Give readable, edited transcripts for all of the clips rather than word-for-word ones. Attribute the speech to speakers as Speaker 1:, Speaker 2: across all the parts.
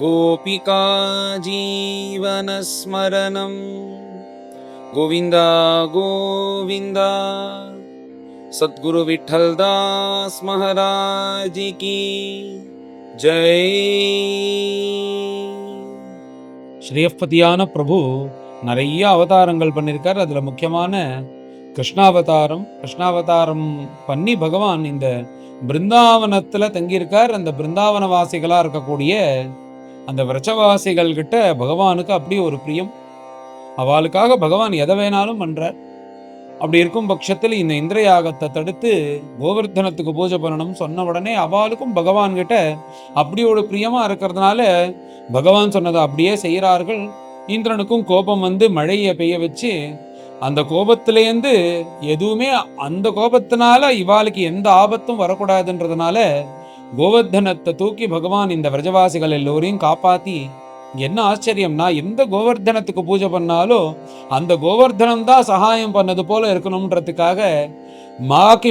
Speaker 1: गोपिका जीवनस्मरणं गोविन्द गोविन्द। सद्गुरु विठ्ठलदास महाराज की जय। ஸ்ரீயப்பதியான பிரபு நிறைய அவதாரங்கள் பண்ணியிருக்கார். அதில் முக்கியமான கிருஷ்ணாவதாரம் பண்ணி பகவான் இந்த பிருந்தாவனத்தில் தங்கியிருக்கார். அந்த பிருந்தாவன வாசிகளாக இருக்கக்கூடிய அந்த விரச்சவாசிகள் கிட்ட பகவானுக்கு அப்படி ஒரு பிரியம். அவளுக்காக பகவான் எதை வேணாலும் பண்றார். அப்படி இருக்கும் பட்சத்தில் இந்த இந்திரயாகத்தை தடுத்து கோவர்தனத்துக்கு பூஜை பண்ணணும் சொன்ன உடனே அவளுக்கும் பகவான் கிட்ட அப்படி ஒரு பிரியமா இருக்கிறதுனால பகவான் சொன்னதை அப்படியே செய்கிறார்கள். இந்திரனுக்கும் கோபம் வந்து மழையை பெய்ய வச்சு அந்த கோபத்திலேருந்து எதுவுமே அந்த கோபத்தினால இவாளுக்கு எந்த ஆபத்தும் வரக்கூடாதுன்றதுனால கோவர்தனத்தை தூக்கி பகவான் இந்த விரஜவாசிகள் எல்லோரையும் காப்பாத்தி, என்ன ஆச்சரியம்னா எந்த கோவர்தனத்துக்கு பூஜை பண்ணாலும் அந்த கோவர்தனம் தான் சகாயம் பண்ணது போல இருக்கணும்ன்றதுக்காக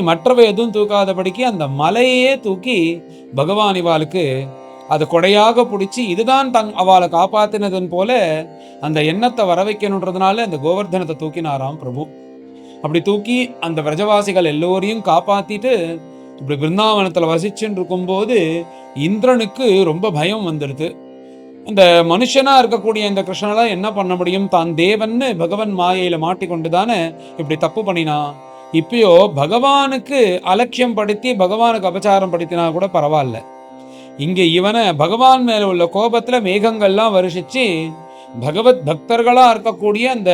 Speaker 1: மற்றவை எதுவும் தூக்காதபடிக்கு அந்த மலையே தூக்கி பகவான் இவாளுக்கு அதை கொடையாக பிடிச்சி இதுதான் அவளை காப்பாத்தினதன் போல அந்த எண்ணத்தை வர வைக்கணுன்றதுனால அந்த கோவர்தனத்தை தூக்கினாராம் பிரபு. அப்படி தூக்கி அந்த விரஜவாசிகள் எல்லோரையும் காப்பாத்திட்டு இப்படி பிருந்தாவனத்துல வசிச்சுன்னு இருக்கும்போது இந்திரனுக்கு ரொம்ப பயம் வந்துடுது. இந்த மனுஷனா இருக்கக்கூடிய இந்த கிருஷ்ணனால என்ன பண்ண முடியும்? தான் தேவன்னு பகவான் மாயையில மாட்டிக்கொண்டுதானே இப்படி தப்பு பண்ணினா. இப்பயோ பகவானுக்கு அலட்சியம் படுத்தி பகவானுக்கு அபச்சாரம் படுத்தினா கூட பரவாயில்ல. இங்க இவனை பகவான் மேல உள்ள கோபத்துல மேகங்கள்லாம் வருஷிச்சு பகவத் பக்தர்களா இருக்கக்கூடிய அந்த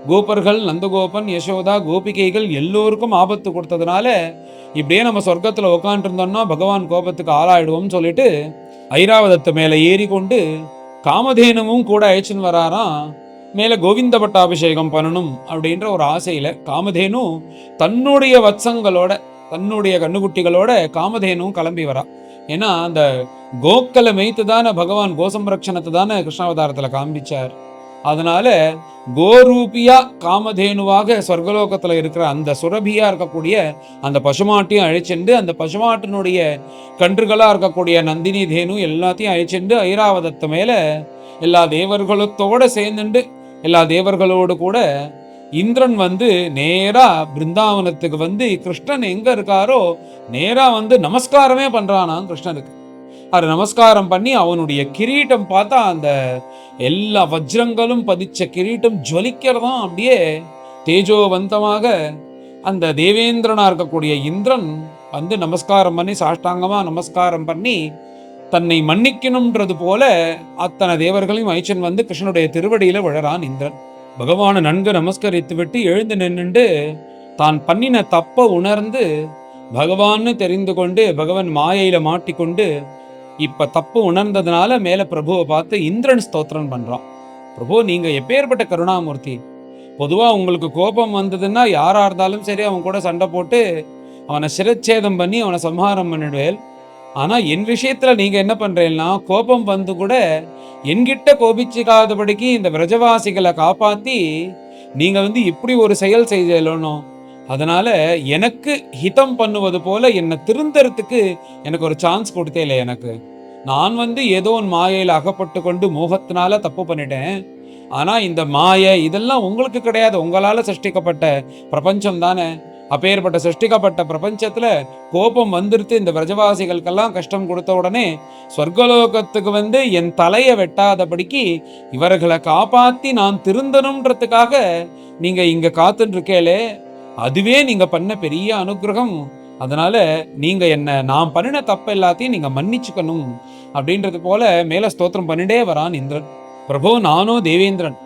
Speaker 1: கோபர்கள், நந்தகோபன், யசோதா, கோபிகைகள் எல்லோருக்கும் ஆபத்து கொடுத்ததுனால இப்படியே நம்ம சொர்க்கத்துல உட்காந்துட்டு இருந்தோம்னா பகவான் கோபத்துக்கு ஆளாயிடுவோம்னு சொல்லிட்டு ஐராவதத்து மேல ஏறி கொண்டு காமதேனுவும் கூட அழைச்சின்னு வராராம். மேல கோவிந்த பட்டாபிஷேகம் பண்ணணும் அப்படின்ற ஒரு ஆசையில காமதேனு தன்னுடைய வத்சங்களோட தன்னுடைய கண்ணுக்குட்டிகளோட காமதேனும் கிளம்பி வரா. ஏன்னா அந்த கோக்களை மேய்த்து தானே பகவான் கோசம்ரக்ஷணத்தை தானே கிருஷ்ணாவதாரத்துல காண்பிச்சார். அதனால கோரூபியா காமதேனுவாக சொர்க்கலோகத்துல இருக்கிற அந்த சுரபியா இருக்கக்கூடிய அந்த பசுமாட்டையும் அழைச்சிண்டு அந்த பசுமாட்டினுடைய கன்றுகளா இருக்கக்கூடிய நந்தினி தேனு எல்லாத்தையும் அழைச்சிண்டு ஐராவதத்து மேல எல்லா தேவர்களத்தோட சேர்ந்துண்டு எல்லா தேவர்களோடு கூட இந்திரன் வந்து நேரா பிருந்தாவனத்துக்கு வந்து கிருஷ்ணன் எங்க இருக்காரோ நேரா வந்து நமஸ்காரமே பண்றானாம் கிருஷ்ணனுக்கு. அது நமஸ்காரம் பண்ணி அவனுடைய கிரீட்டம் பார்த்தா அந்த எல்லா வஜ்ரங்களும் பதிச்ச கிரீட்டம் ஜொலிக்கிறதாம். அப்படியே தேஜோவந்தமாக அந்த தேவேந்திரனா இருக்கக்கூடிய இந்திரன் வந்து நமஸ்காரம் பண்ணி சாஷ்டாங்கமா நமஸ்காரம் பண்ணி தன்னை மன்னிக்கணும்ன்றது போல அத்தனை தேவர்களையும் ஐச்சன் வந்து கிருஷ்ணனுடைய திருவடியில விழறான் இந்திரன். பகவானை நன்கு நமஸ்கரித்து விட்டு எழுந்து நின்றுண்டு தான் பண்ணின தப்ப உணர்ந்து பகவான்னு தெரிந்து கொண்டு பகவான் மாயையில மாட்டிக்கொண்டு இப்ப தப்பு உணர்ந்ததுனால மேல பிரபுவை பார்த்து இந்திரன் ஸ்தோத்திரம் பண்றான். பிரபு, நீங்க எப்பேற்பட்ட கருணாமூர்த்தி. பொதுவா உங்களுக்கு கோபம் வந்ததுன்னா யாரா இருந்தாலும் சரி அவன் கூட சண்டை போட்டு அவனை சிரச்சேதம் பண்ணி அவனை சம்ஹாரம் பண்ணிடுவேன். ஆனா என் விஷயத்துல நீங்க என்ன பண்றீங்கன்னா கோபம் வந்து கூட என்கிட்ட கோபிச்சுக்காதபடிக்கு இந்த விரஜவாசிகளை காப்பாத்தி நீங்க வந்து இப்படி ஒரு செயல் செய்யலணும். அதனால எனக்கு ஹிதம் பண்ணுவது போல என்னை திருந்தறதுக்கு எனக்கு ஒரு சான்ஸ் கொடுத்தே இல்லை. எனக்கு நான் வந்து ஏதோ மாயையில் அகப்பட்டு கொண்டு மோகத்தினால தப்பு பண்ணிட்டேன். ஆனா இந்த மாயை இதெல்லாம் உங்களுக்கு கிடையாது, உங்களால சிருஷ்டிக்கப்பட்ட பிரபஞ்சம் தானே. அப்பேற்பட்ட சிருஷ்டிக்கப்பட்ட பிரபஞ்சத்துல கோபம் வந்துருத்து இந்த விரஜவாசிகளுக்கெல்லாம் கஷ்டம் கொடுத்த உடனே சொர்க்கலோகத்துக்கு வந்து என் தலையை வெட்டாதபடிக்கு இவர்களை காப்பாத்தி நான் திருந்தணும்ன்றதுக்காக நீங்க இங்க காத்துட்டு இருக்கேளே, அதுவே நீங்க பண்ண பெரிய அனுகிரகம். அதனால நீங்க நான் பண்ணின தப்பு எல்லாத்தையும் நீங்க மன்னிச்சுக்கணும் அப்படின்றது போல மேல ஸ்தோத்திரம் பண்ணிட்டே வரான் இந்திரன். பிரபு, நானும் தேவேந்திரன்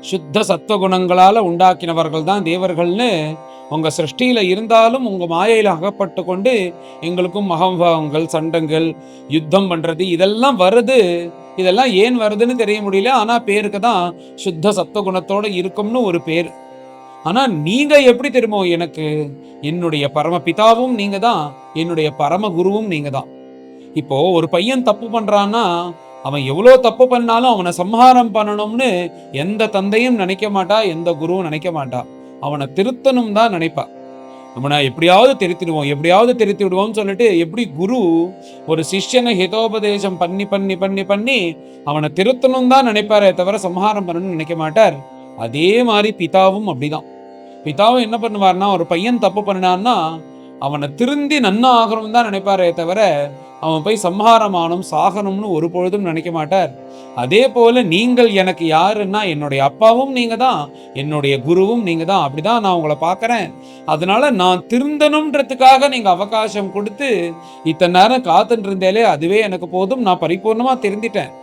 Speaker 1: சுத்த சத்துவகுணங்களால உண்டாக்கினவர்கள் தான் தேவர்கள்னு உங்க சிருஷ்டியில இருந்தாலும் உங்க மாயையில அகப்பட்டு கொண்டு எங்களுக்கும் மகம்பாவங்கள், சண்டங்கள், யுத்தம் பண்றது இதெல்லாம் வருது. இதெல்லாம் ஏன் வருதுன்னு தெரிய முடியல. ஆனா பேருக்கு தான் சுத்த சத்துவகுணத்தோட இருக்கும்னு ஒரு பேர். ஆனா நீங்க எப்படி தெரியுமோ எனக்கு என்னுடைய பரம பிதாவும் நீங்க தான், என்னுடைய பரம குருவும் நீங்க தான். இப்போ ஒரு பையன் தப்பு பண்றான்னா அவன் எவ்வளோ தப்பு பண்ணாலும் அவனை சம்ஹாரம் பண்ணணும்னு எந்த தந்தையும் நினைக்க மாட்டா, எந்த குருவும் நினைக்க மாட்டா. அவனை திருத்தணும் தான் நினைப்பா. நம்மள எப்படியாவது திருத்திடுவோம், எப்படியாவது திருத்தி விடுவோம்னு சொல்லிட்டு எப்படி குரு ஒரு சிஷ்யனை ஹிதோபதேசம் பண்ணி பண்ணி பண்ணி பண்ணி அவனை திருத்தணும் தான் நினைப்பாரே தவிர சம்ஹாரம் பண்ணணும்னு நினைக்க மாட்டார். அதே மாதிரி பிதாவும் அப்படிதான். பிதாவும் என்ன பண்ணுவார்னா, ஒரு பையன் தப்பு பண்ணினான்னா அவனை திருந்தி நன்னா ஆகணும் தான் நினைப்பாரே தவிர அவன் போய் சம்ஹாரமானும் சாகணும்னு ஒரு பொழுதும் நினைக்க மாட்டார். அதே போல நீங்கள் எனக்கு யாருன்னா என்னுடைய அப்பாவும் நீங்க தான், என்னுடைய குருவும் நீங்க தான். அப்படிதான் நான் உங்களை பார்க்கறேன். அதனால நான் திருந்தணும்ன்றதுக்காக நீங்க அவகாசம் கொடுத்து இத்தனை நேரம் காத்துட்டு இருந்தேலே அதுவே எனக்கு போதும். நான் பரிபூர்ணமா திருந்திட்டேன்.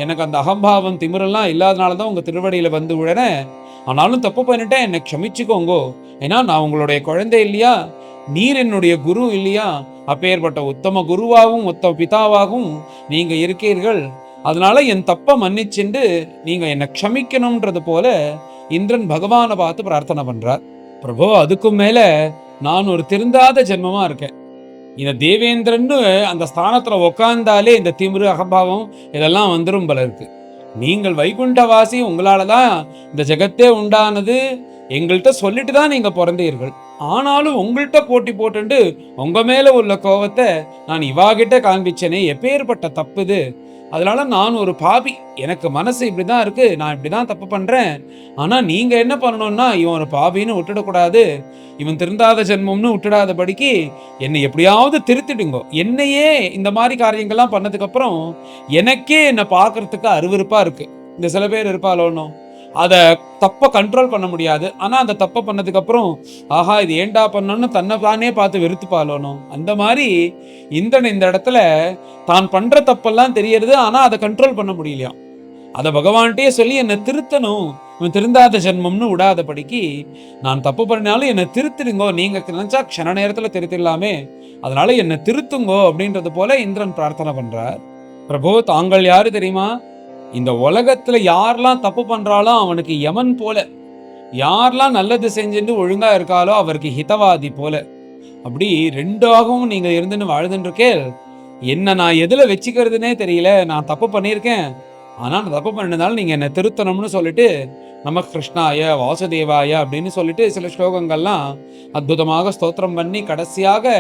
Speaker 1: எனக்கு அந்த அகம்பாவம் திமிரெல்லாம் இல்லாதனாலதான் உங்க திருவடியில வந்து விழறேன். ஆனாலும் தப்பு பண்ணிட்டேன், என்னை க்ஷமிச்சுக்கோங்கோ. ஏன்னா நான் உங்களுடைய குழந்தை இல்லையா, நீர் என்னுடைய குரு இல்லையா, அப்பேற்பட்ட உத்தம குருவாகவும் உத்தம பிதாவாகவும் நீங்க இருக்கீர்கள். அதனால என் தப்ப மன்னிச்சுண்டு நீங்க என்னை க்ஷமிக்கணும்ன்றது போல இந்திரன் பகவானை பார்த்து பிரார்த்தனை பண்றார். பிரபு, அதுக்கும் மேல நான் ஒரு திருந்தாத ஜென்மமா இருக்கேன். இந்த தேவேந்திரன் அந்த ஸ்தானத்துல உக்காந்தாலே இந்த திமிரு அகம்பாவம் இதெல்லாம் வந்துரும் போல இருக்கு. நீங்கள் வைகுண்டவாசி, உங்களாலதான் இந்த ஜெகத்தே உண்டானது, எங்கள்கிட்ட சொல்லிட்டு தான் நீங்க பிறந்தீர்கள். ஆனாலும் உங்கள்கிட்ட போட்டி போட்டு உங்க மேல உள்ள கோவத்தை நான் இவாகிட்ட காண்பிச்சேனே, எப்பேற்பட்ட தப்பு இது. அதனால நான் ஒரு பாபி, எனக்கு மனசு இப்படிதான் இருக்கு, நான் இப்படிதான் தப்பு பண்றேன். ஆனா நீங்க என்ன பண்ணணும்னா, இவன் ஒரு பாபின்னு விட்டுடக்கூடாது, இவன் திருந்தாத ஜென்மம்னு விட்டுடாதபடிக்கு என்னை எப்படியாவது திருத்திடுங்கோ. என்னையே இந்த மாதிரி காரியங்கள்லாம் பண்ணதுக்கு அப்புறம் எனக்கே என்னை பார்க்கறதுக்கு அருவருப்பா இருக்கு. இந்த சில பேர் இருப்பாளோன்னு அதை தப்பை கண்ட்ரோல் பண்ண முடியாது. ஆனா அந்த தப்பை பண்ணதுக்கு அப்புறம் ஆஹா இது ஏண்டா பண்ணணும்னு தன்னை தானே பார்த்து வெறுத்துப்பாளோனும். அந்த மாதிரி இந்திரன் இந்த இடத்துல தான் பண்ற தப்பெல்லாம் தெரியறது, ஆனா அதை கண்ட்ரோல் பண்ண முடியலையாம். அதை பகவான்கிட்டயே சொல்லி என்னை திருத்தணும், இவன் திருந்தாத ஜென்மம்னு விடாதபடிக்கு நான் தப்பு பண்ணினாலும் என்னை திருத்திடுங்கோ, நீங்க நினைச்சா க்ஷண நேரத்துல திருத்திடலாமே, அதனால என்னை திருத்துங்கோ அப்படின்றது போல இந்திரன் பிரார்த்தனை பண்றார். பிரபு, தாங்கள் யாரு தெரியுமா? இந்த உலகத்துல யாரெல்லாம் தப்பு பண்றாலோ அவனுக்கு யமன் போல, யாரெல்லாம் நல்லது செஞ்சுட்டு ஒழுங்கா இருக்காலோ அவருக்கு ஹிதவாதி போல. அப்படி ரெண்டாகவும் நீங்க இருந்துன்னு வாழ்ந்துட்டு இருக்கே. என்ன நான் எதுல வச்சுக்கிறதுனே தெரியல. நான் தப்பு பண்ணியிருக்கேன், ஆனா நான் தப்பு பண்ணதால நீங்க என்ன திருத்தணும்னு சொல்லிட்டு நம கிருஷ்ணாய வாசுதேவாய அப்படின்னு சொல்லிட்டு சில ஸ்லோகங்கள்லாம் அற்புதமாக ஸ்தோத்திரம் பண்ணி கடைசியாக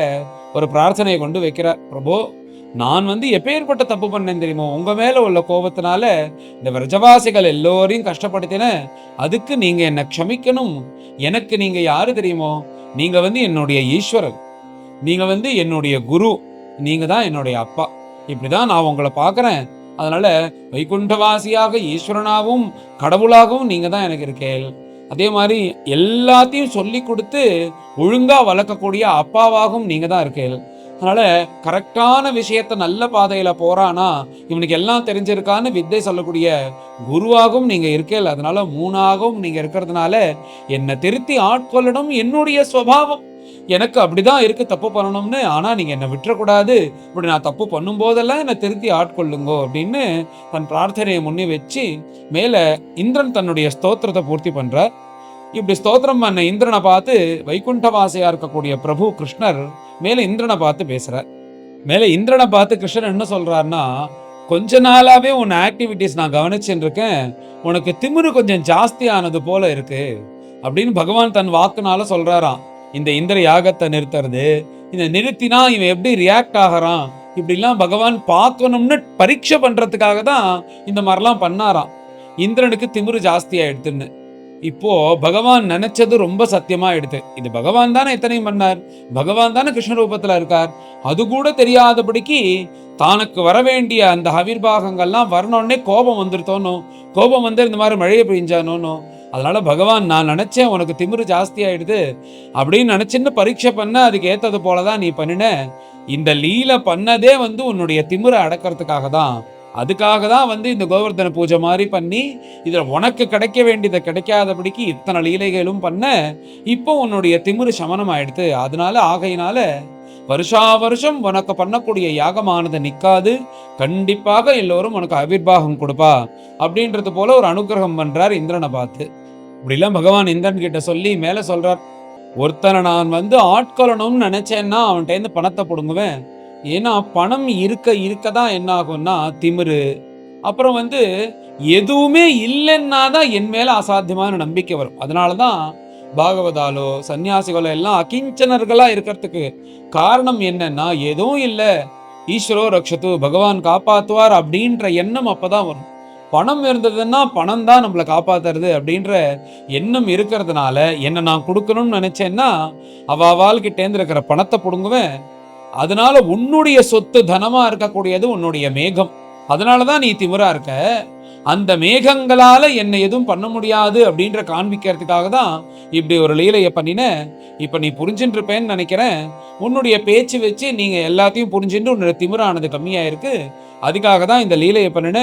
Speaker 1: ஒரு பிரார்த்தனையை கொண்டு வைக்கிறார். பிரபு, நான் எப்பேற்பட்ட தப்பு பண்ணேன் தெரியுமோ, உங்க மேல உள்ள கோபத்தினால இந்த விரஜவாசிகள் எல்லோரையும் கஷ்டப்படுத்தினேன். அதுக்கு நீங்க என்ன க்ஷமிக்கணும். எனக்கு நீங்க யாரு தெரியுமோ, நீங்க என்னுடைய ஈஸ்வரன், நீங்க என்னுடைய குரு, நீங்க தான் என்னுடைய அப்பா. இப்படிதான் நான் உங்களை பார்க்கறேன். அதனால வைகுண்டவாசியாக ஈஸ்வரனாகவும் கடவுளாகவும் நீங்க தான் எனக்கு இருக்கேள். அதே மாதிரி எல்லாத்தையும் சொல்லி கொடுத்து ஒழுங்கா வளர்க்கக்கூடிய அப்பாவாகவும் நீங்க தான் இருக்கேள். அதனால கரெக்டான விஷயத்த நல்ல பாதையில போறானா, இவனுக்கு எல்லாம் தெரிஞ்சிருக்கான்னு வித்தை சொல்லக்கூடிய குருவாகவும் நீங்க இருக்கேள். அதனால மூணாகவும் நீங்க இருக்கிறதுனால என்னை திருத்தி ஆட்கொள்ளணும். என்னுடைய சுவாவம் எனக்கு அப்படிதான் இருக்கு தப்பு பண்ணணும்னு. ஆனா நீங்க என்னை விட்டுறக்கூடாது, இப்படி நான் தப்பு பண்ணும் போதெல்லாம் என்னை திருத்தி ஆட்கொள்ளுங்கோ அப்படின்னு தன் பிரார்த்தனையை முன்னே வச்சு மேல இந்திரன் தன்னுடைய ஸ்தோத்திரத்தை பூர்த்தி பண்றார். இப்படி ஸ்தோத்திரம் பண்ண இந்திரனை பார்த்து வைகுண்டவாசியா இருக்கக்கூடிய பிரபு கிருஷ்ணர் மேல இந்திரனை பார்த்து பேசுறார். மேல இந்திரனை பார்த்து கிருஷ்ணர் என்ன சொல்றாருன்னா, கொஞ்ச நாளாவே உன் ஆக்டிவிட்டிஸ் நான் கவனிச்சுட்டு இருக்கேன், உனக்கு திமிரு கொஞ்சம் ஜாஸ்தி ஆனது போல இருக்கு அப்படின்னு பகவான் தன் வாக்குனால சொல்றாராம். இந்த இந்திர யாகத்தை நிறுத்துறது, இந்த நிறுத்தினா இவன் எப்படி ரியாக்ட் ஆகிறான், இப்படிலாம் பகவான் பார்க்கணும்னு பரீட்சை பண்றதுக்காக தான் இந்த மாதிரிலாம் பண்ணாராம். இந்திரனுக்கு திமிரு ஜாஸ்தி ஆயிடுத்துன்னு. இப்போ பகவான் நினைச்சது ரொம்ப சத்தியமா எடுத்து, இது பகவான் தானே எத்தனையும் பண்ணார், பகவான் தானே கிருஷ்ண ரூபத்துல இருக்கார், அது கூட தெரியாதபடிக்கு தானுக்கு வர வேண்டிய அந்த ஆவிர்வாகங்கள்லாம் வரணுன்னே கோபம் வந்துருத்தோனும், கோபம் இந்த மாதிரி மழையை பெய்ஞ்சானோனும். அதனால பகவான் நான் நினைச்சேன் உனக்கு திமிரு ஜாஸ்தி ஆயிடுது அப்படின்னு நினைச்சுன்னு பரீட்சை பண்ண, அதுக்கு ஏத்தது போலதான் நீ பண்ணின. இந்த லீல பண்ணதே உன்னுடைய திமிரை அடக்கிறதுக்காக தான். அதுக்காக தான் இந்த கோவர்தன பூஜை மாதிரி பண்ணி இதுல உனக்கு கிடைக்க வேண்டியதை கிடைக்காதபடிக்கு இத்தனை லீலைகளும் பண்ண. இப்போ உன்னுடைய திமிரு சமனம் ஆயிடுத்து. அதனால ஆகையினால வருஷா வருஷம் உனக்கு பண்ணக்கூடிய யாகமானது நிக்காது, கண்டிப்பாக எல்லோரும் உனக்கு ஆவிர்வாகம் கொடுப்பா அப்படின்றது போல ஒரு அனுகிரகம் பண்றார் இந்திரனை பார்த்து. இப்படிலாம் பகவான் இந்திரன் கிட்ட சொல்லி மேல சொல்றார், ஒருத்தனை நான் ஆட்கொள்ளணும்னு நினைச்சேன்னா அவன்கிட்ட பணத்தை பிடுங்குவேன். ஏன்னா பணம் இருக்கதான் என்ன ஆகும்னா திமிரு, அப்புறம் எதுவுமே இல்லைன்னா தான் என் மேல அசாத்தியமான நம்பிக்கை வரும். அதனாலதான் பாகவதாலோ சன்னியாசிகளோ எல்லாம் அகிஞ்சனர்களா இருக்கிறதுக்கு காரணம் என்னன்னா, எதுவும் இல்ல, ஈஸ்வரோ ரக்ஷத்து, பகவான் காப்பாத்துவார் அப்படின்ற எண்ணம் அப்பதான் வரும். பணம் இருந்ததுன்னா பணம் தான் நம்மளை காப்பாத்துறது அப்படின்ற எண்ணம் இருக்கிறதுனால, என்ன நான் கொடுக்கணும்னு நினைச்சேன்னா அவள்கிட்டேருந்து இருக்கிற பணத்தை புடுங்குவேன். அதனால உன்னுடைய சொத்து தனமா இருக்கக்கூடியது உன்னுடைய மேகம். அதனாலதான் நீ திமிரா இருக்க. அந்த மேகங்களால என்னை எதுவும் பண்ண முடியாது அப்படின்ற காண்பிக்கிறதுக்காக தான் இப்படி ஒரு லீலையை பண்ணின. இப்ப நீ புரிஞ்சுட்டு இருப்பேன்னு நினைக்கிறேன். உன்னுடைய பேச்சு வச்சு நீங்க எல்லாத்தையும் புரிஞ்சுட்டு உன்னுடைய திமிரானது கம்மியா இருக்கு. அதுக்காக தான் இந்த லீலையை பண்ணின.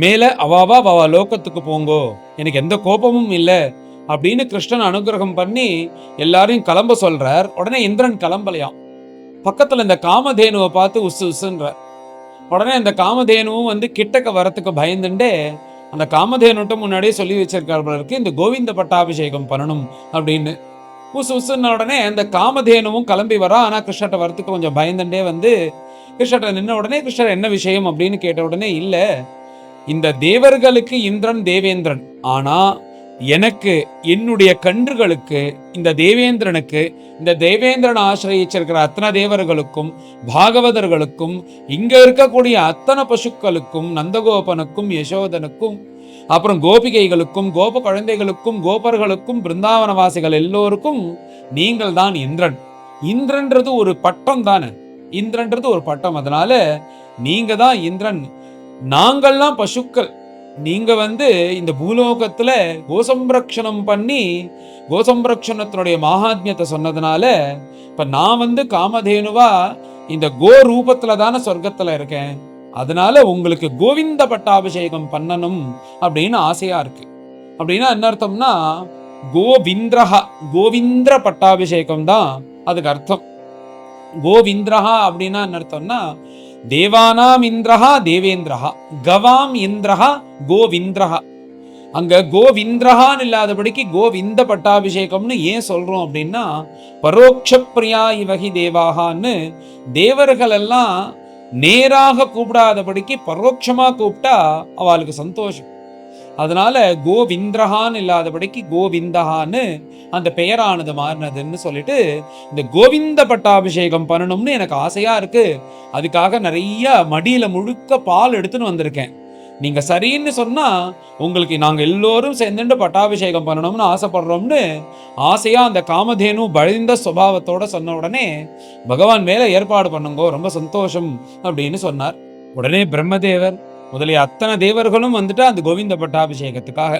Speaker 1: மேல அவ லோகத்துக்கு போங்கோ, எனக்கு எந்த கோபமும் இல்லை அப்படின்னு கிருஷ்ணன் அனுகிரகம் பண்ணி எல்லாரையும் கிளம்ப சொல்றார். உடனே இந்திரன் கிளம்பலையாம். பக்கத்துல இந்த காமதேனுவை பார்த்து உசு உசுன்ற. உடனே அந்த காமதேனுவும் கிட்டக்க வரத்துக்கு பயந்துட்டே அந்த காமதேனுட்ட முன்னாடியே சொல்லி வச்சிருக்காருக்கு, இந்த கோவிந்த பட்டாபிஷேகம் பண்ணணும் அப்படின்னு. உசு உசுன்ன உடனே அந்த காமதேனுவும் கிளம்பி வரா. ஆனா கிருஷ்ணட்ட வரத்துக்கு கொஞ்சம் பயந்துட்டே கிருஷ்ணட்ட நின்ன உடனே, கிருஷ்ணர் என்ன விஷயம் அப்படின்னு கேட்ட உடனே, இல்ல, இந்த தேவர்களுக்கு இந்திரன் தேவேந்திரன், ஆனா எனக்கு என்னுடைய கன்றுகளுக்கு இந்த தேவேந்திரனுக்கு, இந்த தேவேந்திரன் ஆசிரியிச்சிருக்கிற அத்தனை தேவர்களுக்கும் பாகவதர்களுக்கும் இங்க இருக்கக்கூடிய அத்தனை பசுக்களுக்கும் நந்தகோபனுக்கும் யசோதனுக்கும் அப்புறம் கோபிகைகளுக்கும் கோப குழந்தைகளுக்கும் கோபர்களுக்கும் பிருந்தாவனவாசிகள் எல்லோருக்கும் நீங்கள் தான் இந்திரன். இந்திரன்றது ஒரு பட்டம் தானே, இந்திரன்றது ஒரு பட்டம். அதனால நீங்க தான் இந்திரன், நாங்கள்லாம் பசுக்கள். நீங்க இந்த பூலோகத்துல கோசம்ரக்ஷணம் பண்ணி கோசம்ரக்ஷணத்தினுடைய மகாத்மியத்தை சொன்னதுனால இப்ப நான் காமதேனுவா இந்த கோ ரூபத்துல தானே சொர்க்கத்துல இருக்கேன். அதனால உங்களுக்கு கோவிந்த பட்டாபிஷேகம் பண்ணணும் அப்படின்னு ஆசையா இருக்கு. அப்படின்னா என்ன அர்த்தம்னா, கோவிந்திரஹா, கோவிந்திர பட்டாபிஷேகம் தான் அதுக்கு அர்த்தம். கோவிந்திரஹா அப்படின்னா என்ன அர்த்தம்னா, தேவானாம் இந்திரஹா தேவேந்திரஹா, கவாம் இந்திரஹா கோவிந்திரஹா. அங்க கோவிந்திரஹான்னு இல்லாதபடிக்கு கோவிந்த பட்டாபிஷேகம்னு ஏன் சொல்றோம் அப்படின்னா, பரோட்ச பிரியா இவகி தேவாகான்னு தேவர்கள் எல்லாம் நேராக கூப்பிடாதபடிக்கு பரோட்சமா கூப்பிட்டா அவளுக்கு சந்தோஷம். அதனால கோவிந்திரஹான்னு இல்லாதபடிக்கு கோவிந்தஹான்னு அந்த பெயரானது மாறினதுன்னு சொல்லிட்டு இந்த கோவிந்த பட்டாபிஷேகம் பண்ணணும்னு எனக்கு ஆசையா இருக்கு. அதுக்காக நிறைய மடியில முழுக்க பால் எடுத்துன்னு வந்திருக்கேன். நீங்க சரின்னு சொன்னா உங்களுக்கு நாங்க எல்லோரும் சேர்ந்துட்டு பட்டாபிஷேகம் பண்ணணும்னு ஆசைப்படுறோம்னு ஆசையா அந்த காமதேனு பழிந்த சுபாவத்தோட சொன்ன உடனே, பகவான் மேல ஏற்பாடு பண்ணுங்கோ, ரொம்ப சந்தோஷம் அப்படின்னு சொன்னார். உடனே பிரம்மதேவர் முதலிய அத்தனை தேவர்களும் அந்த கோவிந்த பட்டாபிஷேகத்துக்காக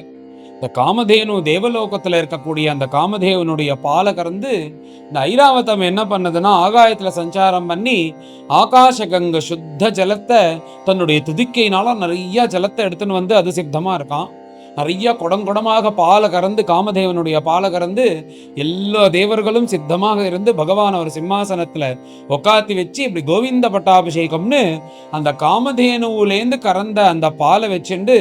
Speaker 1: இந்த காமதேனு தேவலோகத்துல இருக்கக்கூடிய அந்த காமதேவனுடைய பாலை கறந்து இந்த ஐராவதம் என்ன பண்ணதுன்னா, ஆகாயத்துல சஞ்சாரம் பண்ணி ஆகாச கங்க சுத்த ஜலத்தை தன்னுடைய துதிக்கையினால நிறைய ஜலத்தை எடுத்துன்னு அது சித்தமா இருக்கான். நிறைய குடங்குடமாக பாலை கறந்து, காமதேவனுடைய பாலை கறந்து எல்லா தேவர்களும் சித்தமாக இருந்து பகவான் ஒரு சிம்மாசனத்துல உக்காத்தி வச்சு இப்படி கோவிந்த பட்டாபிஷேகம்னு அந்த காமதேனுலேருந்து கறந்த அந்த பாலை வச்சுண்டு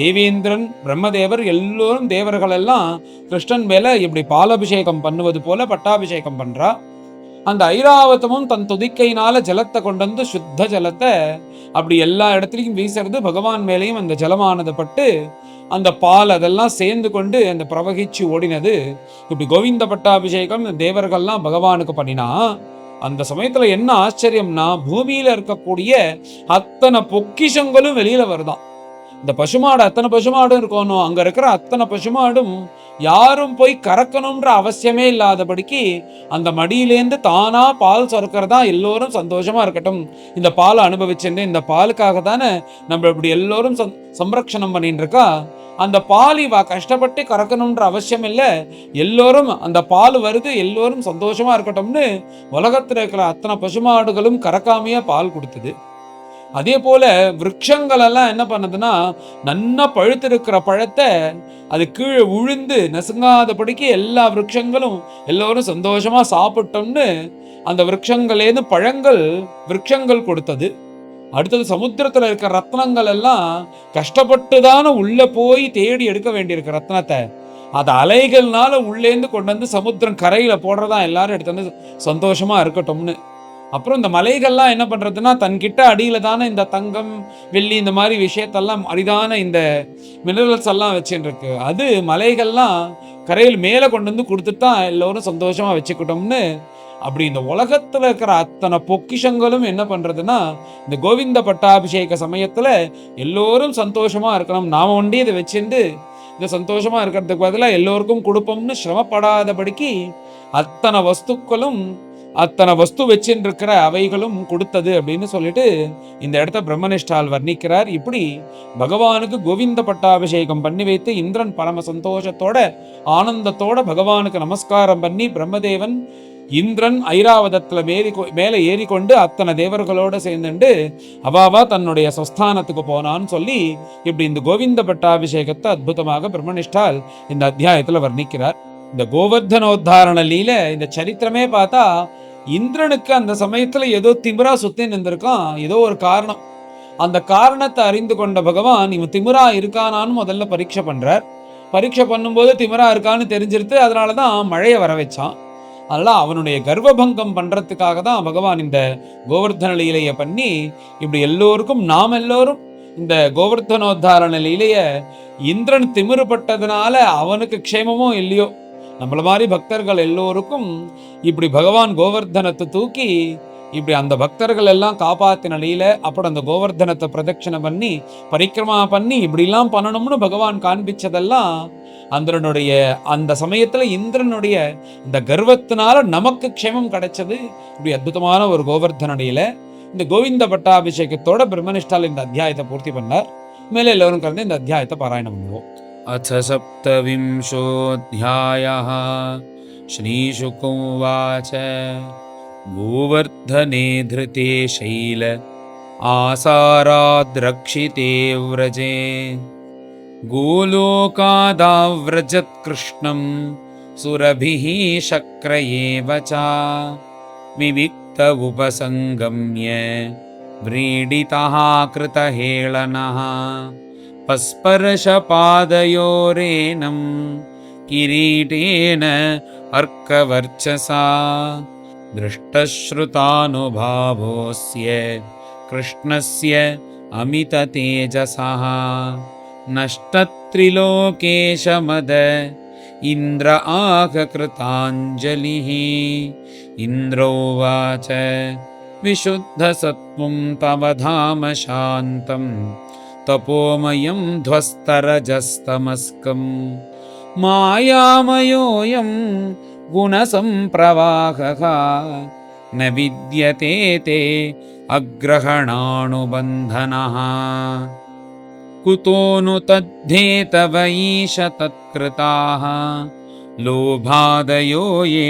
Speaker 1: தேவேந்திரன் பிரம்மதேவர் எல்லோரும் தேவர்கள் எல்லாம் கிருஷ்ணன் மேல இப்படி பாலாபிஷேகம் பண்ணுவது போல பட்டாபிஷேகம் பண்றா. அந்த ஐராவதமும் தன் துதிக்கையினால ஜலத்தை கொண்டு சுத்த ஜலத்தை அப்படி எல்லா இடத்துலையும் வீசுறது. பகவான் மேலேயும் அந்த ஜலமானது பட்டு அந்த பால் அதெல்லாம் சேர்ந்து கொண்டு அந்த பிரவகிச்சு ஓடினது. இப்படி கோவிந்த பட்டாபிஷேகம் தேவர்கள்லாம் பகவானுக்கு பண்ணினா, அந்த சமயத்துல என்ன ஆச்சரியம்னா, பூமியில இருக்கக்கூடிய அத்தனை பொக்கிஷங்களும் வெளியில வருதான். இந்த பசுமாடு அத்தனை பசுமாடும் இருக்கணும், அங்க இருக்கிற அத்தனை பசுமாடும் யாரும் போய் கறக்கணும்ன்ற அவசியமே இல்லாதபடிக்கு அந்த மடியிலேந்து தானா பால் சுரக்கிறதா. எல்லோரும் சந்தோஷமா இருக்கட்டும், இந்த பாலை அனுபவிச்சுட்டு, இந்த பாலுக்காக தானே நம்ம இப்படி எல்லோரும் சம்ரக்ஷணம் பண்ணிட்டு இருக்கா. அந்த பால் இவ கஷ்டப்பட்டு கறக்கணும்ன்ற அவசியம் இல்லை, எல்லோரும் அந்த பால் வருது, எல்லோரும் சந்தோஷமா இருக்கட்டும்னு உலகத்துல இருக்கிற அத்தனை பசுமாடுகளும் கறக்காமையே பால் கொடுத்தது. அதே போல விருட்சங்கள் எல்லாம் என்ன பண்ணுதுன்னா, நன்னா பழுத்திருக்கிற பழத்தை அது கீழே உழுந்து நசுங்காதபடிக்கு எல்லா விருட்சங்களும் எல்லோரும் சந்தோஷமா சாப்பிட்டோம்னு அந்த விருட்சங்களேந்து பழங்கள் விருட்சங்கள் கொடுத்தது. அடுத்தது சமுத்திரத்துல இருக்கிற ரத்னங்கள் எல்லாம் கஷ்டப்பட்டுதான உள்ள போய் தேடி எடுக்க வேண்டியிருக்க ரத்னத்தை, அது அலைகள்னால உள்ளேந்து கொண்டு சமுத்திரம் கரையில போடுறதா எல்லாரும் எடுத்து சந்தோஷமா இருக்கட்டும்னு. அப்புறம் இந்த மலைகள்லாம் என்ன பண்றதுன்னா, தன்கிட்ட அடியில தானே இந்த தங்கம் வெள்ளி இந்த மாதிரி விஷயத்தெல்லாம் அரிதான இந்த மினரல்ஸ் எல்லாம் வச்சுட்டு இருக்கு. அது மலைகள்லாம் கரையில் மேலே கொண்டு வந்து கொடுத்துட்டு தான் எல்லோரும் சந்தோஷமா வச்சுக்கிட்டோம்னு. அப்படி இந்த உலகத்துல இருக்கிற அத்தனை பொக்கிஷங்களும் என்ன பண்றதுன்னா, இந்த கோவிந்த பட்டாபிஷேக சமயத்துல எல்லோரும் சந்தோஷமா இருக்கணும், நாம ஒண்டி இதை வச்சுட்டு இந்த சந்தோஷமா இருக்கிறதுக்கு பதிலாக எல்லோருக்கும் கொடுப்போம்னு சிரமப்படாதபடிக்கு அத்தனை வஸ்துக்களும் அத்தனை வஸ்து வச்சுன்னு இருக்கிற அவைகளும் கொடுத்தது அப்படின்னு சொல்லிட்டு இந்த இடத்த பிரம்மனிஷ்டால் வர்ணிக்கிறார். இப்படி பகவானுக்கு கோவிந்த பட்டாபிஷேகம் பண்ணி வைத்து இந்திரன் பரம சந்தோஷத்தோட ஆனந்தத்தோட பகவானுக்கு நமஸ்காரம் பண்ணி பிரம்மதேவன் இந்திரன் ஐராவதத்துல மேலே ஏறிக்கொண்டு அத்தனை தேவர்களோட சேர்ந்துண்டு அவாவா தன்னுடைய ஸ்வஸ்தானத்துக்கு போனான்னு சொல்லி இப்படி இந்த கோவிந்த பட்டாபிஷேகத்தை அற்புதமாக பிரம்மனிஷ்டால் இந்த அத்தியாயத்துல வர்ணிக்கிறார். இந்த கோவர்தனோத்தாரண லீல இந்த சரித்திரமே பார்த்தா இந்திரனுக்கு அந்த சமயத்துல ஏதோ திமிரா சுத்தி நின்றுருக்கான், ஏதோ ஒரு காரணம். அந்த காரணத்தை அறிந்து கொண்ட பகவான் இவன் திமிரா இருக்கானான்னு முதல்ல பரீட்சை பண்றார். பரீட்சை பண்ணும்போது திமிரா இருக்கான்னு தெரிஞ்சிருத்து, அதனாலதான் மழையை வர வச்சான். அதெல்லாம் அவனுடைய கர்வபங்கம் பண்றதுக்காக தான் பகவான் இந்த கோவர்தன லீலையை பண்ணி இப்படி எல்லோருக்கும் நாம் எல்லோரும் இந்த கோவர்தனோத்தாரண லீலைய இந்திரன் திமிருப்பட்டதுனால அவனுக்கு க்ஷேமமோ இல்லையோ, நம்மள மாதிரி பக்தர்கள் எல்லோருக்கும் இப்படி பகவான் கோவர்தனத்தை தூக்கி இப்படி அந்த பக்தர்கள் எல்லாம் காப்பாத்தின லீலை. அப்புறம் அந்த கோவர்தனத்தை பிரதட்சணை பண்ணி பரிக்கிரமா பண்ணி இப்படிலாம் பண்ணணும்னு பகவான் காண்பிச்சதெல்லாம் அந்தனுடைய அந்த சமயத்துல இந்திரனுடைய இந்த கர்வத்தினால நமக்கு க்ஷேமம் கிடைச்சது. இப்படி அற்புதமான ஒரு கோவர்தனடியில இந்த கோவிந்த பட்டாபிஷேகத்தோட பிரம்மனிஷ்டால் இந்த அத்தியாயத்தை பூர்த்தி பண்ணார். மேலே எல்லோரும் கலந்து இந்த அத்தியாயத்தை பாராயணம் பண்ணுவோம். அத சப்தவிம்சோऽध्यायः ஸ்ரீசுக உவாச கோவர்தனே धृते शैल आसाराद्रक्षिते व्रजे गोलोकादाव्रजत्कृष्णं सुरभिः शक्रयेव च विविक्त उपसंगम्य व्रीडितः कृतहेळनः पस्पर्शपादयोरेनं किरीटेन अर्कवर्चसा दृष्टश्रुतानुभावोऽस्य कृष्णस्य अमिततेजसः नष्टत्रिलोकेशमद इन्द्र आगकृताञ्जलिः इन्द्रोवाच विशुद्धसत्त्वं तव धाम शान्तं तपोमयं ध्वस्तरजस्तमस्कं मायामयोऽयं गुणसंप्रवाहः न विद्यते ते अग्रहणानुबन्धनः कुतो नु तद्धेतव ईश तत्कृताः लोभादयो ये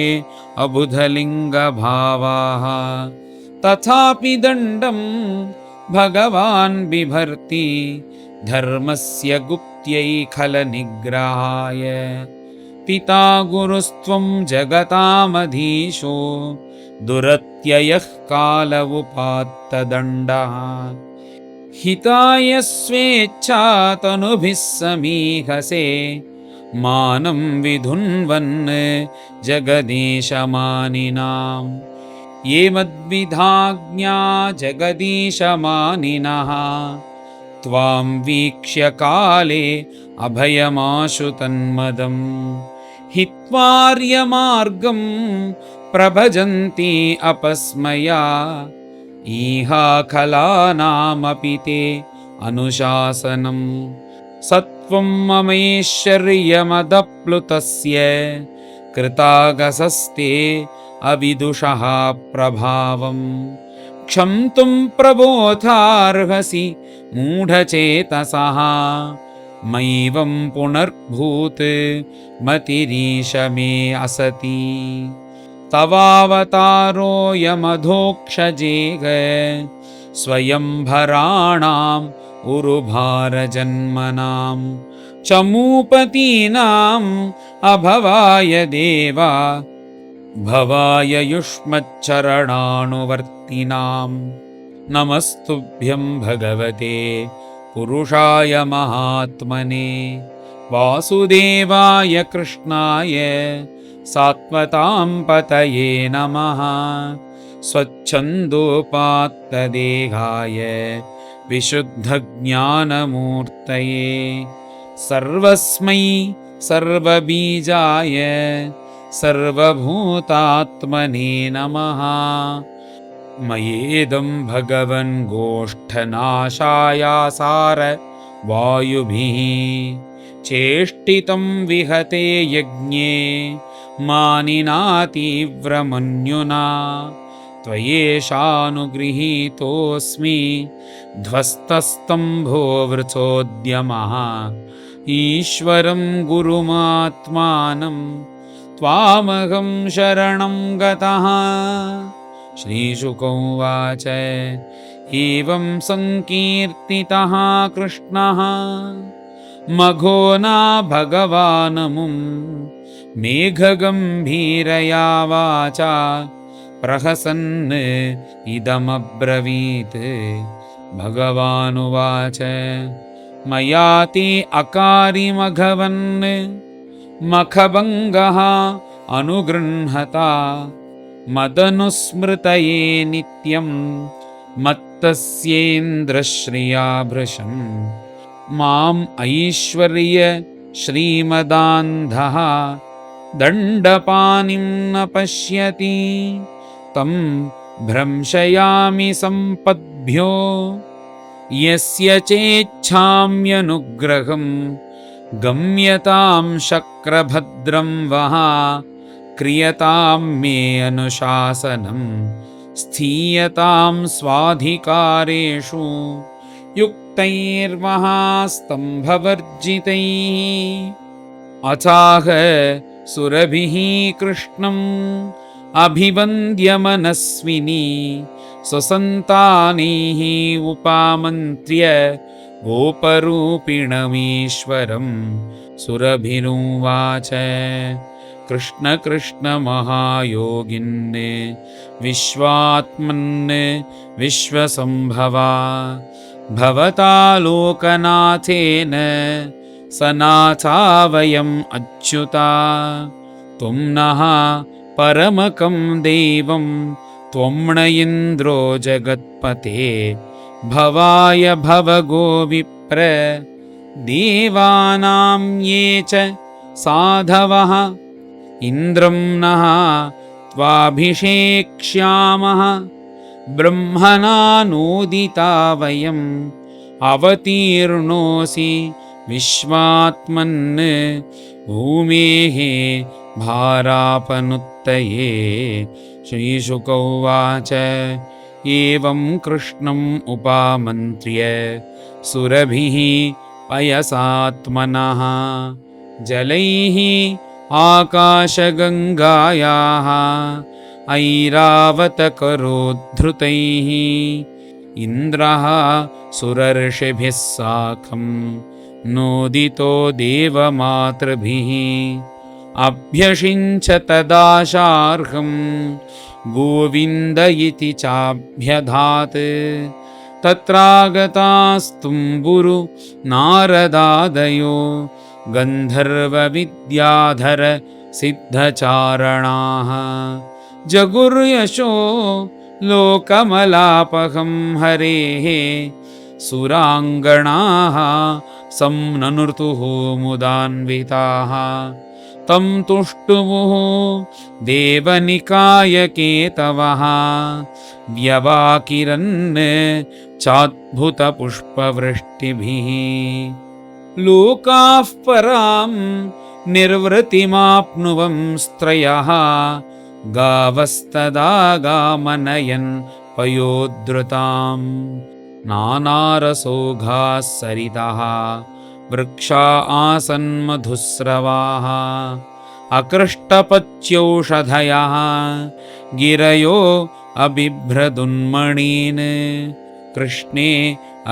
Speaker 1: अबुधलिङ्गभावाः तथापि दण्डं भगवान् बिभर्ति धर्मस्य गुप्त्यै खलनिग्रहाय पिता गुरुस्त्वं जगतामधीशो दुरत्ययः काल उपात्तदण्डः हिताय स्वेच्छा तनुभिः समीहसे मानं विधुन्वन् जगदीशमानिनां ये मद्विधाज्ञा जगदीशमानिनः त्वां वीक्ष्य काले अभयमाशु तन्मदं हित्वार्यमार्गं प्रभजन्ति अपस्मया ईहा खलानामपि ते अनुशासनं सत्वं ममैश्वर्यमदप्लुतस्य कृतागसस्ते अविदुषः प्रभावं क्षन्तुं प्रबोधार्हसि मूढचेतसः मैवं पुनर्भूत मतिरीश मे असति तवावतारोऽयमधोक्षजेग स्वयंभराणाम् उरुभारजन्मनां चमूपतीनाम् अभवाय देवा भवाय युष्मच्चरणानुवर्तिनां नमस्तुभ्यं भगवते पुरुषाय महात्मने वासुदेवाय कृष्णाय सात्वतां पतये नमः स्वच्छन्दोपात्तदेहाय विशुद्धज्ञानमूर्तये सर्वस्मै सर्वबीजाय सर्वभूतात्मने नमः। मयेदं भगवन् गोष्ठनाशायासार वायुभिः चेष्टितं विहते यज्ञे मानिना तीव्रमन्युना त्वयेषानुगृहीतोऽस्मि ध्वस्तस्तम्भो वृथोद्यमः ईश्वरं गुरुमात्मानं त्वामहं शरणं गतः। श्रीशुक उवाच एवं संकीर्तितः कृष्णः मघोना भगवानमुं मेघगम्भीरया वाचा प्रहसन् इदमब्रवीत्। भगवानुवाच मया ते अकारिमघवन् मखभङ्गः अनुगृह्णता मदनुस्मृतये नित्यं मत्तस्येन्द्रश्रिया भृशम् माम् ऐश्वर्य श्रीमदान्धः दण्डपानिं न पश्यति तं भ्रंशयामि सम्पद्भ्यो यस्य चेच्छाम्यनुग्रहं गम्यतां शक्रभद्रं वः क्रियतां मे अनुशासनं स्थीयतां स्वाधिकारेषु युक्तैर्महास्तम्भवर्जितैः। अथाह सुरभिः कृष्णम् अभिवन्द्य मनस्विनी स्वसन्तानैः उपामन्त्र्य गोपरूपिणमीश्वरं सुरभिरुवाच कृष्ण कृष्ण महायोगिन् विश्वात्मन् विश्वसम्भवा भवता लोकनाथेन सनाथा वयम् अच्युता त्वं नः परमकं देवं त्वं न इन्द्रो जगत्पते भवाय भवगो विप्र देवानां ये च साधवः इन्द्रं नः त्वाभिषेक्ष्यामः ब्रह्मणा नोदिता वयम् अवतीर्णोऽसि विश्वात्मन् भूमेः भारापनुत्तये। श्रीशुक उवाच एवं कृष्णम् उपामन्त्र्य सुरभिः पयसात्मनः जलैः आकाशगङ्गायाः ऐरावतकरोद्धृतैः इन्द्रः सुरर्षिभिः साकं नोदितो देवमातृभिः अभ्यषिञ्च तदाशार्हं गोविन्द इति चाभ्यधात्। तत्रागतास्तुम्बुरु नारदादयो गन्धर्वविद्याधर सिद्धचारणाः जगुर्यशो लोकमलापहं हरेः सुराङ्गणाः संननुतुः मुदान्विताः तं तुष्टुमुः देवनिकायकेतवः व्यवाकिरन् चाद्भुतपुष्पवृष्टिभिः लोकाः परां निर्वृतिमाप्नुवंस्त्रयः गावस्तदा गामनयन् पयोद्धृतां नानारसोघाः सरितः वृक्षा आसन्मधुस्रवाः अकृष्टपच्यौषधयः गिरयो अबिभ्रदुन्मणीन् कृष्णे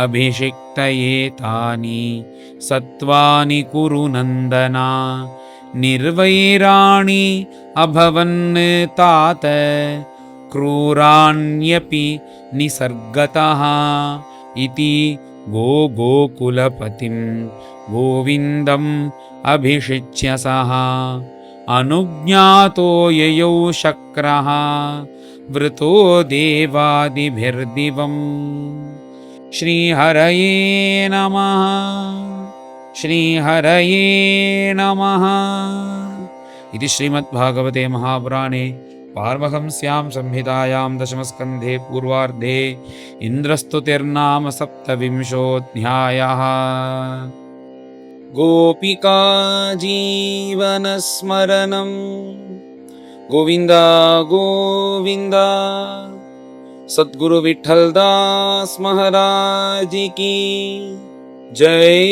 Speaker 1: अभिषिक्तये तानि सत्त्वानि कुरु नन्दना निर्वैराणि अभवन् तात क्रूराण्यपि निसर्गतः इति गोकुलपतिं गोविन्दम् अभिषिच्य सः अनुज्ञातो ययौ शक्रः वृतो देवादिभिर्दिवम्। श्रीहरये नमः। श्रीहरये नमः। इति श्रीमद्भागवते महापुराणे पारमहंस्यां संहितायां दशमस्कन्धे पूर्वार्धे इन्द्रस्तुतिर्नाम सप्तविंशोऽध्यायः। गोपिका जीवनस्मरणं गोविन्द गोविन्द। सद्गुरु विठ्ठलदास महाराज की जय।